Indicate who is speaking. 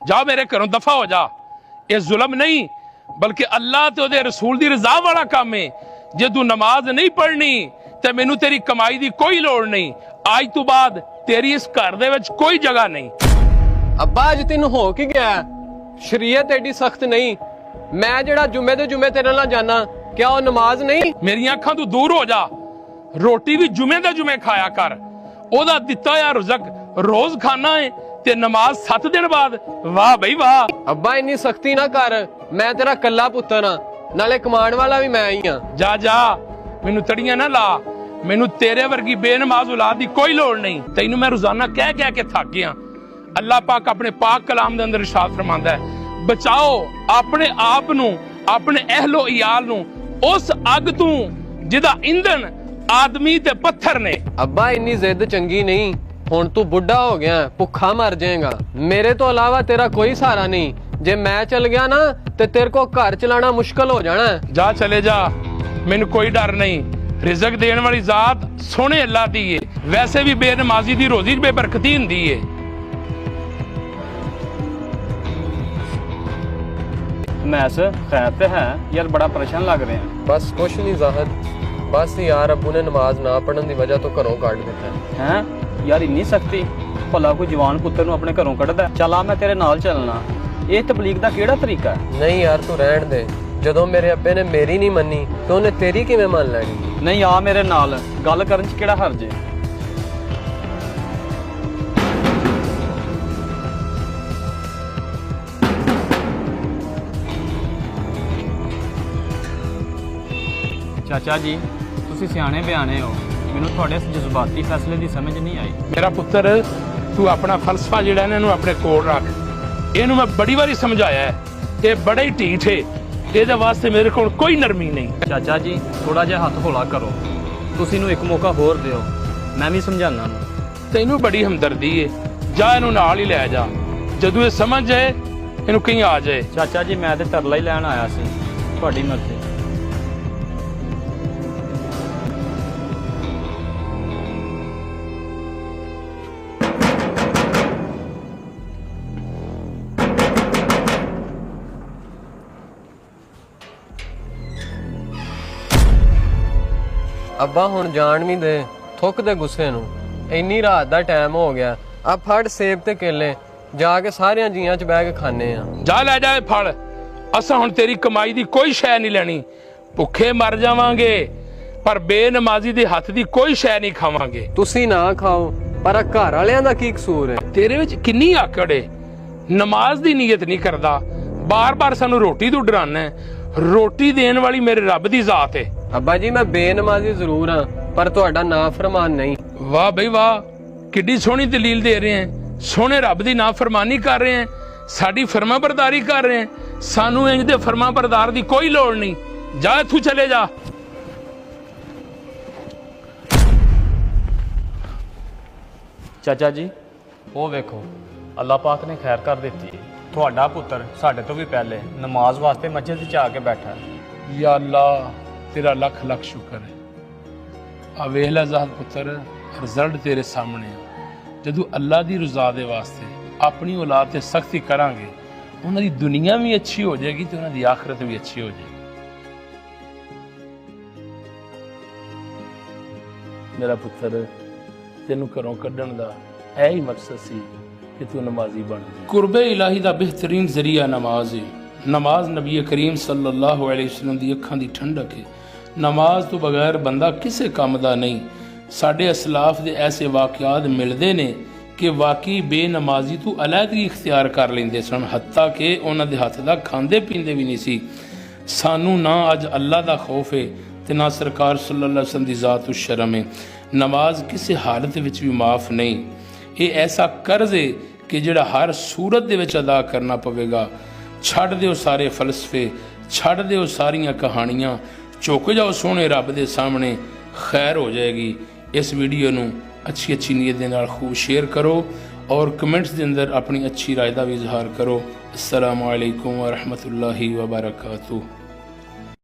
Speaker 1: जा मेरे घरों दफा हो जा। ये जुल्म नहीं बल्कि अल्लाह ते ओदे रसूल दी रजा वाला काम है। जे तू नमाज नहीं पढ़नी ते मैनू तेरी कमाई दी कोई लोड़ नहीं। आज तो बाद तेरी इस घर दे विच कोई जगह नहीं।
Speaker 2: अब्बा अज तेन हो की गया? शरीयत एडी सख्त नहीं। मैं जेड़ा जुमे दे जुमे तेरे नाल जाना, क्या वो नमाज नहीं?
Speaker 1: मेरी अखां तो दूर हो जा। रोटी भी जुमे दे जुमे खाया कर। ओदा दिता होया रुज़क रोज खाना है ते नमाज 7 दिन बाद। वाह भाई वाह।
Speaker 2: अब्बा इन्नी सख्ती ना कर, मैं तेरा कल्ला पुत्तर हाँ, नाले कमाण वाला भी मैं ही हाँ।
Speaker 1: जा जा मैनू तड़ियां ना ला। मैनू तेरे वर्गी बेनमाज औलाद दी कोई लोड़ नहीं। तैनू मैं रोजाना कह कह के थक गया। अल्लाह पाक अपने पाक कलाम दे अंदर इरशाद फरमांदा है, बचाओ अपने आप नू अपने अहलो इयाल नू उस अग तू जिदा ईंधन आदमी ते पत्थर ने।
Speaker 2: अब्बा इन्नी जिद चंगी नहीं, हुण तू बुढ़ा हो गया, भुखा मर जाएगा। मेरे तो अलावा तेरा कोई सहारा नहीं। जे मैं चल गया ना ते तेरे को घर चलाना मुश्किल हो जाना है।
Speaker 1: जा चले जा, मैनू कोई डर नहीं। रिज़क देने वाली जात सोने अल्लाह दी है। वैसे भी बेनमाजी दी रोजी बेबरकती हुंदी है।
Speaker 3: मैस खैर ते है यार, बड़ा परेशान लग रहे हैं।
Speaker 2: बस कुछ नहीं ज़ाहिद, बस यार अब्बू ने नमाज ना पढ़न की वजह तो घरों कढ़ दिता है।
Speaker 3: हैं यार इन्नी सख्ती? भला कोई जवान पुत्तर नूं अपने घरों कढ़दा? चल आ मैं तेरे नाल चलना। ये तबलीग दा केड़ा तरीका है?
Speaker 2: नहीं यार तू रहन दे। जदों मेरे अब्बे ने मेरी नहीं मन्नी तो उन्हें तेरी किवें मान लैनी?
Speaker 3: नहीं आ मेरे नाल, गल करन च केड़ा हर्ज है? चाचा जी तुसी सियाणे बयाने हो, मैनू थोड़े इस जज्बाती फैसले की समझ नहीं आई।
Speaker 1: मेरा पुत्र तू अपना फलसफा जिहड़ा इन्हां नूं अपने कोल रख। इहनूं मैं बड़ी बारी समझाया है, ये बड़ा ही ढीठ है। ਇਹਦੇ ਵਾਸਤੇ ਮੇਰੇ ਕੋਲ ਕੋਈ ਨਰਮੀ ਨਹੀਂ।
Speaker 3: ਚਾਚਾ ਜੀ ਥੋੜਾ ਜਿਹਾ ਹੱਥ ਹੌਲਾ ਕਰੋ, ਤੁਸੀਂ ਨੂੰ ਇੱਕ ਮੌਕਾ ਹੋਰ ਦਿਓ, ਮੈਂ ਵੀ ਸਮਝਾਣਾ ਨੂੰ।
Speaker 1: ਤੈਨੂੰ ਬੜੀ ਹਮਦਰਦੀ ਏ, ਜਾ ਇਹਨੂੰ ਨਾਲ ਹੀ ਲੈ ਜਾ। ਜਦੋਂ ਇਹ ਸਮਝ ਜਾਏ ਇਹਨੂੰ ਕहीं ਆ ਜਾਏ।
Speaker 3: ਚਾਚਾ ਜੀ ਮੈਂ ਤੇ ਤਰਲਾ ਹੀ ਲੈਣ ਆਇਆ ਸੀ, ਤੁਹਾਡੀ ਮਰਜ਼ੀ।
Speaker 2: अब्बा हुण जान भी दे, थुक दे गुस्से नूं। इन्नी रात दा टाइम हो गया, अब फड़ सेब ते केले, जाके सारियां जियां च बैठ के खाने आ।
Speaker 1: जा ले जा फड़। असां हुण तेरी कमाई दी कोई शै नहीं लेनी। भुखे मर जावांगे पर बेनमाजी दे हत्थ दी कोई शै नहीं खावांगे।
Speaker 2: तुसी ना खाओ पर घर वालियां दा की कसूर है?
Speaker 1: तेरे विच किन्नी आकड़ है। नमाज दी नीयत नहीं करदा, बार बार सानू रोटी तू डराना है। रोटी देने वाली मेरे रब दी जात है।
Speaker 2: अब्बा जी मैं बेनमाजी जरूर हाँ पर तुहाडा नाफरमान नहीं।
Speaker 1: वाह भाई वाह, किड्डी सोहनी दलील दे रहे हैं। सोहने रब दी नाफरमानी कर रहे हैं, साडी फरमाबरदारी कर रहे हैं। सानू इंज दे फरमाबरदार दी कोई लोड़ नहीं। जा इत्थों चले जा।
Speaker 3: ਚਾਚਾ ਜੀ ਉਹ ਵੇਖੋ ਅੱਲਾਹ ਪਾਕ ਨੇ ਖੈਰ ਕਰ ਦਿੱਤੀ ਹੈ। ਤੁਹਾਡਾ ਪੁੱਤਰ ਸਾਡੇ ਤੋਂ ਵੀ ਪਹਿਲੇ ਨਮਾਜ਼ ਵਾਸਤੇ ਮਸਜਿਦ 'ਚ ਆ ਕੇ ਬੈਠਾ।
Speaker 1: या अल्लाह तेरा लख लख शुक्र है। आ वेख लै ज़ाहिद पुत्र, रिजल्ट तेरे सामने है। जदों अल्लाह दी रज़ा दे वास्ते अपनी औलाद ते सख्ती करांगे, उन्हां दी दुनिया भी अच्छी हो जाएगी ते उन्हां दी आखिरत भी अच्छी हो जाएगी। मेरा पुत्र तेनू घरों कड्ढण दा ऐ ही मकसद सी कि तू नमाजी बन जाए। कुर्बे इलाही दा बेहतरीन जरिया नमाज है। नमाज नबी करीम सल्लल्लाहु अलैहि वसल्लम दी अखां दी ठंडक है। नमाज तो बगैर बंदा किसी काम दा नहीं। साडे असलाफ दे ऐसे वाक़यात मिलदे ने कि वाकई बेनमाजी तो अलहदगी इख्तियार कर लेंदे सन, हत्ता कि उन्हां दे हत्थ दा खांदे पींदे भी नहीं सी। सानू ना अज अल्लाह दा खौफ है ते ना सरकार सल्लल्लाहु अलैहि वसल्लम दी ज़ात उस शर्म है। नमाज किसी हालत विच भी माफ़ नहीं। ये ऐसा कर्ज है कि जिहड़ा हर सूरत दे विच अदा करना पवेगा। छड़ दिओ सारे फलसफे, छड़ दिओ सारियां कहानियां, झुक जाओ सोहने रब दे सामने, खैर हो जाएगी। इस वीडियो नू अच्छी अच्छी नीयत दे नाल खूब शेयर करो और कमेंट्स के अंदर अपनी अच्छी राय का भी इजहार करो। अस्सलामु अलैकुम व रहमतुल्लाहि व बरकातुहू।